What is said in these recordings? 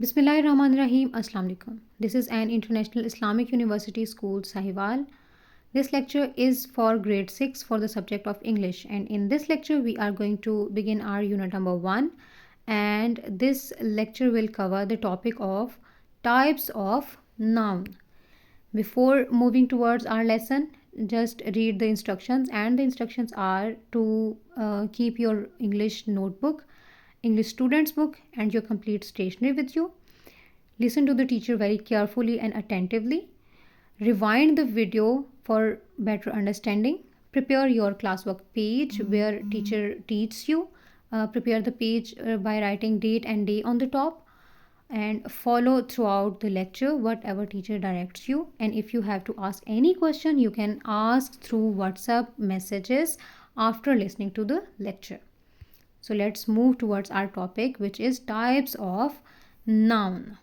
Bismillahirrahmanirrahim. Assalamu alaikum. This is an International Islamic University School, Sahiwal. This lecture is for grade 6 for the subject of English, and in this lecture we are going to begin our unit number 1, and this lecture will cover the topic of types of noun. Before moving towards our lesson, just read the instructions, and the instructions are to keep your English notebook, English student's book, and your complete stationery with you. Listen to the teacher very carefully and attentively. Rewind the video for better understanding. Prepare your classwork page where teacher teaches you. Prepare the page by writing date and day on the top, and follow throughout the lecture whatever teacher directs you. And if you have to ask any question, you can ask through WhatsApp messages after listening to the lecture. So let's move towards our topic, which is types of noun.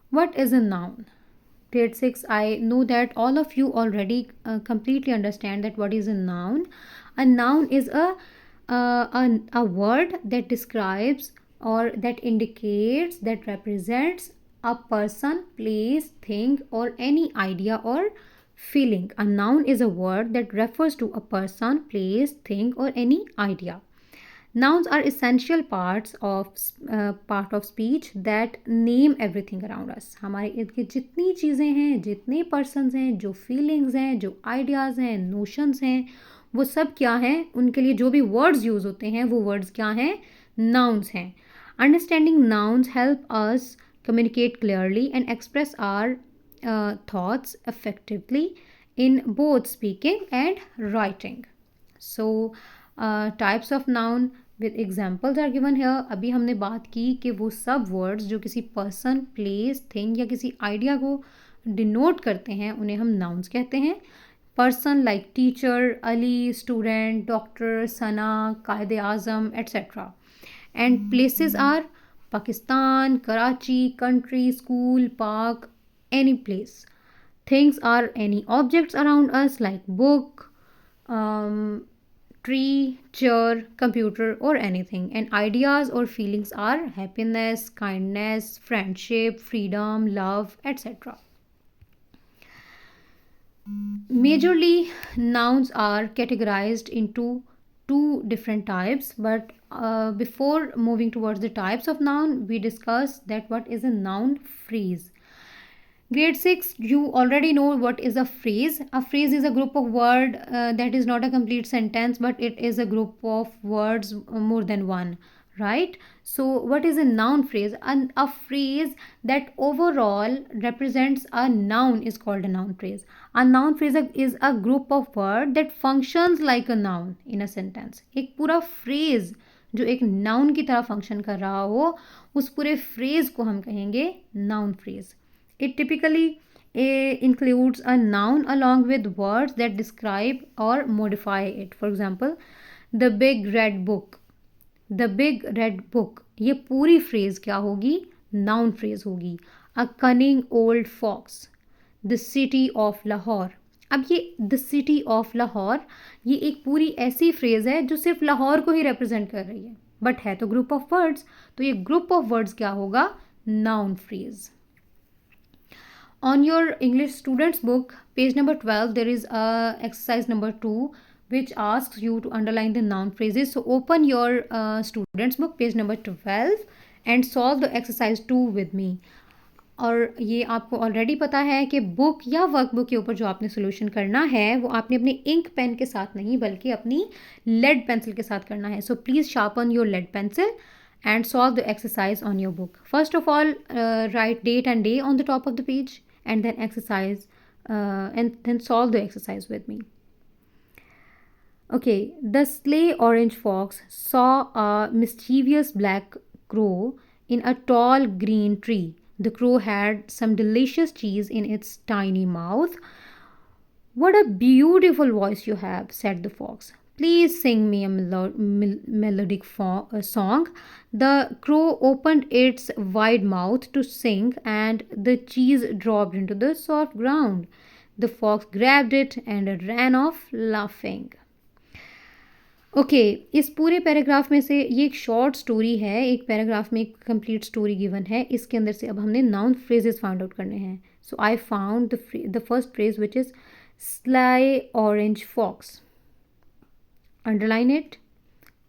What is a noun? Grade 6, I know that all of you already completely understand that what is a noun. A noun is a word that describes or that indicates, that represents a person, place, thing, or any idea or feeling. A noun is a word that refers to a person, place, thing, or any idea. Nouns are essential parts of part of speech that name everything around us. हमारे इर्द गिर्द जितनी चीज़ें हैं, जितने persons हैं, जो feelings हैं, जो ideas हैं, notions हैं, वो सब क्या हैं? उनके लिए जो भी words use होते हैं, वो words क्या हैं? Nouns हैं. Understanding nouns help us communicate clearly and express our thoughts effectively in both speaking and writing. So types of noun with examples are given here. अभी हमने बात की कि वो सब वर्ड्स जो किसी पर्सन, प्लेस, थिंग या किसी आइडिया को डिनोट करते हैं उन्हें हम नाउन्स कहते हैं. Person like teacher, Ali, student, doctor, Sana, Quaid Azam, etcetera. And places are Pakistan, Karachi, country, school, park, any place. Things are any objects around us like book, tree, chair, computer, or anything. And ideas or feelings are happiness, kindness, friendship, freedom, love, etc. Majorly, nouns are categorized into two different types, but before moving towards the types of noun, we discuss that what is a noun phrase. Grade 6, you already know what is a phrase. A phrase is a group of words that is not a complete sentence, but it is a group of words more than one, right? So what is a noun phrase? A phrase that overall represents a noun is called a noun phrase. A noun phrase is a group of words that functions like a noun in a sentence. एक पूरा phrase जो एक noun की तरह function कर रहा हो, उस पूरे phrase को हम कहेंगे noun phrase. It typically includes a noun along with words that describe or modify it. For example, the big red book. The big red book. ये पूरी phrase क्या होगी? Noun phrase होगी. A cunning old fox. The city of Lahore. अब ये the city of Lahore ये एक पूरी ऐसी phrase है जो सिर्फ लाहौर को ही represent कर रही है, बट है तो group of words. तो ये group of words क्या होगा? Noun phrase. On your English students book, page number 12, there is exercise number 2 which asks you to underline the noun phrases. So open your students book, page number 12, and solve the exercise 2 with me. और ये आपको already पता है कि book या workbook के ऊपर जो आपने सोल्यूशन करना है वो आपने अपनी इंक पेन के साथ नहीं बल्कि अपनी लेड पेंसिल के साथ करना है. So please sharpen your lead pencil and solve the exercise on your book. First of all, write date and day on the top of the page, and then exercise and then solve the exercise with me. Okay, the sly orange fox saw a mischievous black crow in a tall green tree. The crow had some delicious cheese in its tiny mouth. What a beautiful voice you have, said the fox. Please sing me a melodic song. The crow opened its wide mouth to sing, and the cheese dropped into the soft ground. The fox grabbed it and ran off laughing. Okay, इस पूरे paragraph में से ये एक short story है, एक paragraph में एक कंप्लीट स्टोरी गिवन है, इसके अंदर से अब हमने नाउन फ्रेजेस फाइंड आउट करने हैं. So I found the first phrase which is sly orange fox. Underline it.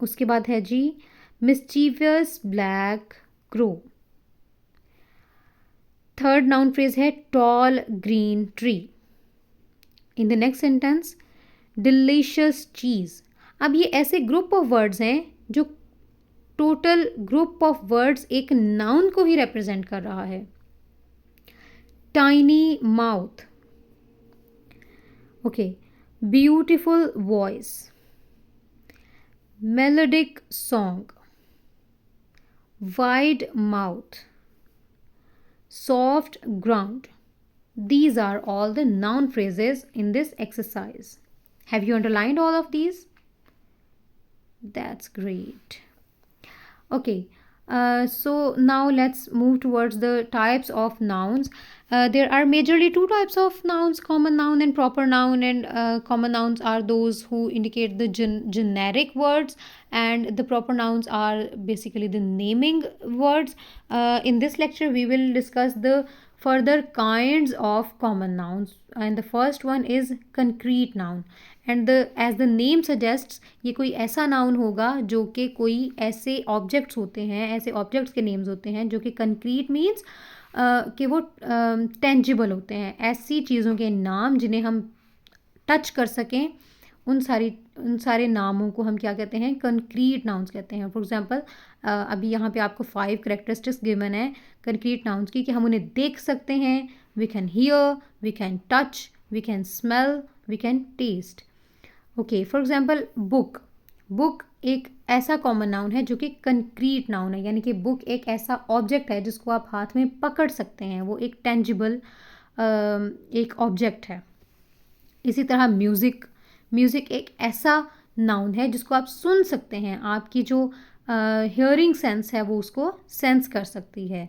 उसके बाद है जी mischievous black crow. Third noun phrase है tall green tree. In the next sentence delicious cheese. अब ये ऐसे ग्रुप ऑफ वर्ड्स हैं जो टोटल ग्रुप ऑफ वर्ड्स एक नाउन को ही रिप्रेजेंट कर रहा है. Tiny mouth. Okay. Beautiful voice. Melodic song. Wide mouth. Soft ground. These are all the noun phrases in this exercise. Have you underlined all of these? That's great. Okay. So now let's move towards the types of nouns. There are majorly two types of nouns, common noun and proper noun. And common nouns are those who indicate the generic words, and the proper nouns are basically the naming words. In this lecture, we will discuss the further kinds of common nouns, and the first one is concrete noun. And as the name suggests ये कोई ऐसा noun होगा जो कि कोई ऐसे objects होते हैं, ऐसे ऑब्जेक्ट्स के नेम्स होते हैं जो कि कंक्रीट मीन्स कि वो टेंजिबल होते हैं, ऐसी चीज़ों के नाम जिन्हें हम टच कर सकें. उन सारे नामों को हम क्या कहते हैं? कंक्रीट नाउन्स कहते हैं. फॉर एग्जांपल अभी यहाँ पे आपको 5 करेक्टरिस्टिक्स गिवन है कंक्रीट नाउन्स की कि हम उन्हें देख सकते हैं. We can hear, we can touch, we can smell, we can taste. Okay. For example book. Book एक ऐसा कॉमन नाउन है जो कि कंक्रीट नाउन है, यानी कि बुक एक ऐसा ऑब्जेक्ट है जिसको आप हाथ में पकड़ सकते हैं, वो एक टेंजिबल एक ऑब्जेक्ट है. इसी तरह म्यूज़िक. म्यूज़िक एक ऐसा नाउन है जिसको आप सुन सकते हैं, आपकी जो हियरिंग सेंस है वो उसको सेंस कर सकती है.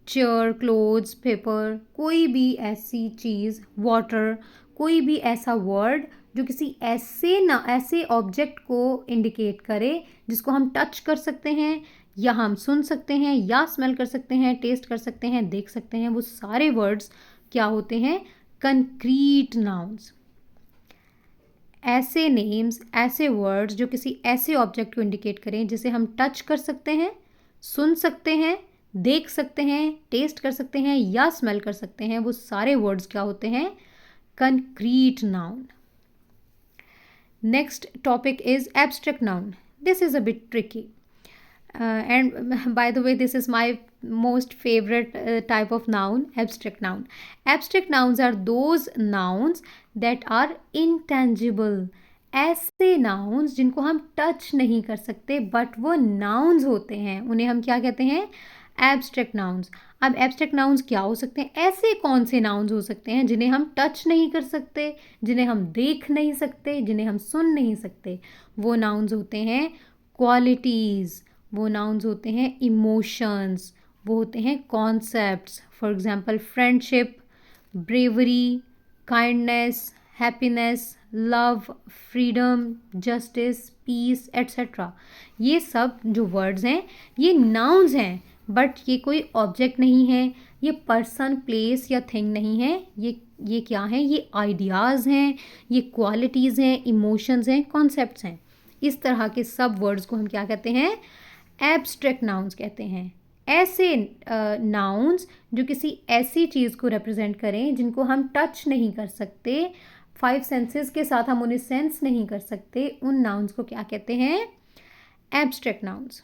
चेयर, क्लोथ्स, पेपर, कोई भी ऐसी चीज़, वाटर, कोई भी ऐसा वर्ड जो किसी ऐसे ऑब्जेक्ट को इंडिकेट करे जिसको हम टच कर सकते हैं, या हम सुन सकते हैं, या स्मेल कर सकते हैं, टेस्ट कर सकते हैं, देख सकते हैं, वो सारे वर्ड्स क्या होते हैं? Concrete nouns. ऐसे नेम्स, ऐसे वर्ड्स जो किसी ऐसे ऑब्जेक्ट को इंडिकेट करें जिसे हम टच कर सकते हैं, सुन सकते हैं, देख सकते हैं, टेस्ट कर सकते हैं, या स्मेल कर सकते हैं, वो सारे वर्ड्स क्या होते हैं? Concrete noun. Next topic is abstract noun. This is a bit tricky. And by the way, this is my most favorite type of noun, abstract noun. Abstract nouns are those nouns that are intangible. ऐसे nouns जिनको हम touch नहीं कर सकते but वो nouns होते हैं, उन्हें हम क्या कहते हैं? Abstract nouns. अब एब्स्ट्रैक्ट नाउन्स क्या हो सकते हैं? ऐसे कौन से नाउन्स हो सकते हैं जिन्हें हम टच नहीं कर सकते, जिन्हें हम देख नहीं सकते, जिन्हें हम सुन नहीं सकते? वो नाउन्स होते हैं क्वालिटीज़, वो नाउन्स होते हैं इमोशंस, वो होते हैं concepts. For example friendship, bravery, kindness, happiness, love, freedom, justice, peace, etcetera. ये सब जो वर्ड्स हैं ये नाउन्स हैं, बट ये कोई ऑब्जेक्ट नहीं है, ये पर्सन, प्लेस या थिंग नहीं है. ये क्या हैं? ये आइडियाज़ हैं, ये क्वालिटीज़ हैं, इमोशंस हैं, कॉन्सेप्ट्स हैं. इस तरह के सब वर्ड्स को हम क्या कहते हैं? एब्स्ट्रैक्ट नाउन्स कहते हैं. ऐसे नाउन्स जो किसी ऐसी चीज़ को रिप्रेजेंट करें जिनको हम टच नहीं कर सकते, 5 सेंसेस के साथ हम उन्हें सेंस नहीं कर सकते, उन नाउन्स को क्या कहते हैं? Abstract nouns.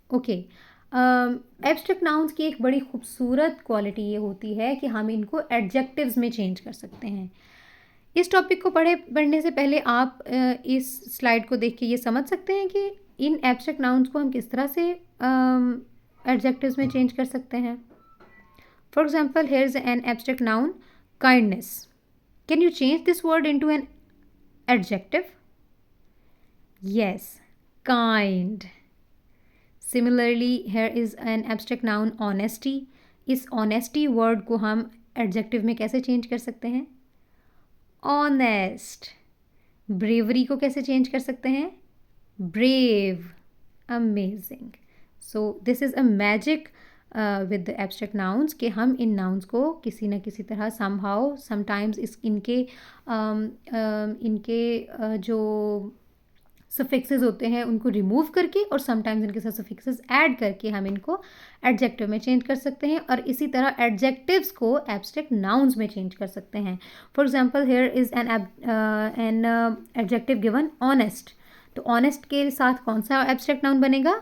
Okay. Abstract nouns की एक बड़ी खूबसूरत क्वालिटी ये होती है कि हम इनको एडजेक्टिव्स में चेंज कर सकते हैं. इस टॉपिक को पढ़ने से पहले आप इस स्लाइड को देख के ये समझ सकते हैं कि इन एब्स्ट्रैक्ट नाउन्स को हम किस तरह से एडजेक्टिव्स में चेंज कर सकते हैं. For example here is an abstract noun kindness. Can you change this word into an adjective? Yes, kind. Similarly, here is an abstract noun honesty. इस honesty word को हम adjective में कैसे change कर सकते हैं? Honest. ब्रेवरी को कैसे चेंज कर सकते हैं? Brave. Amazing. So this is a magic with the abstract nouns कि हम इन नाउन्स को किसी न किसी तरह समहाउ समटाइम्स जो सफिक्सेस होते हैं उनको रिमूव करके और समटाइम्स इनके साथ सफिक्सेस ऐड करके हम इनको एडजेक्टिव में चेंज कर सकते हैं और इसी तरह एडजेक्टिव्स को एब्स्ट्रैक्ट नाउन्स में चेंज कर सकते हैं. For example here is an adjective given honest. तो ऑनेस्ट के साथ कौन सा एब्स्ट्रैक्ट नाउन बनेगा?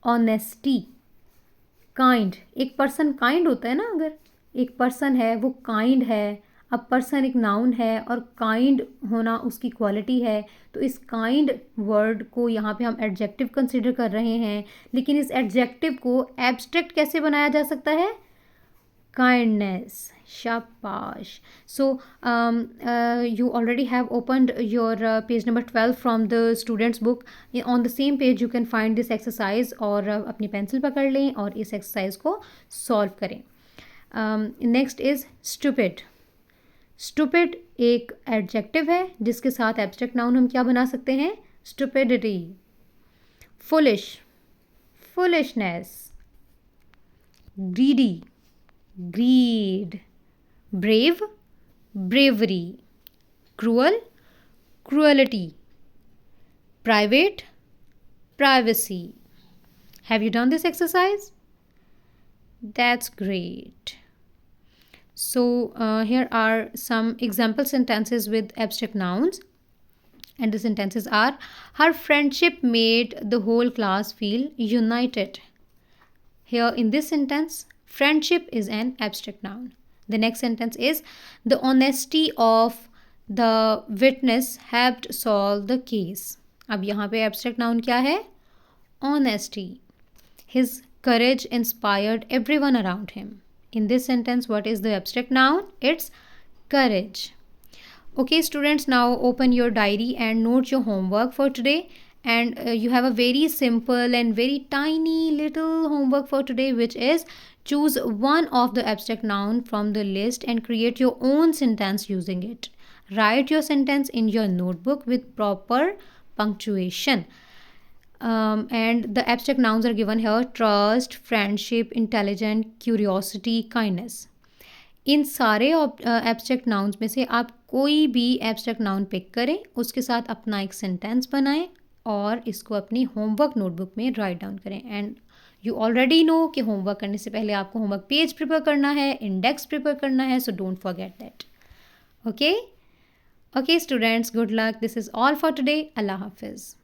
ऑनेस्टी. काइंड. एक पर्सन काइंड होता है ना, अगर एक पर्सन है वो काइंड है. अब पर्सन एक नाउन है और काइंड होना उसकी क्वालिटी है, तो इस काइंड वर्ड को यहाँ पे हम एडजेक्टिव कंसिडर कर रहे हैं. लेकिन इस एडजेक्टिव को एब्स्ट्रैक्ट कैसे बनाया जा सकता है? काइंडनेस. शाबाश. So you already have opened your page number 12 from the students book. On the same page you can find this exercise और अपनी पेंसिल पकड़ लें और इस एक्सरसाइज को सॉल्व करें. Next is stupid. स्टूपिड एक एडजेक्टिव है जिसके साथ एब्स्ट्रैक्ट नाउन हम क्या बना सकते हैं? Stupidity. Foolish. Foolishness. Greedy. Greed. brave, bravery. Cruel, cruelty. Private, privacy. Have you done this exercise? That's great. So here are some example sentences with abstract nouns, and the sentences are: her friendship made the whole class feel united. Here in this sentence, friendship is an abstract noun. The next sentence is: the honesty of the witness helped solve the case. अब यहाँ पे abstract noun क्या है? Honesty. His courage inspired everyone around him. In this sentence, what is the abstract noun? It's courage. Okay, students, now open your diary and note your homework for today. And you have a very simple and very tiny little homework for today, which is: choose one of the abstract noun from the list and create your own sentence using it. Write your sentence in your notebook with proper punctuation. And the abstract nouns are given here: trust, friendship, intelligent, curiosity, kindness. इन सारे abstract nouns में से आप कोई भी abstract noun pick करें, उसके साथ अपना एक सेंटेंस बनाएं और इसको अपनी होमवर्क नोटबुक में राइट डाउन करें. एंड यू ऑलरेडी नो कि होमवर्क करने से पहले आपको होमवर्क पेज प्रिपेयर करना है, इंडेक्स प्रिपेयर करना है, so don't forget that. Okay students, good luck. This is all for today. अल्लाह हाफिज़.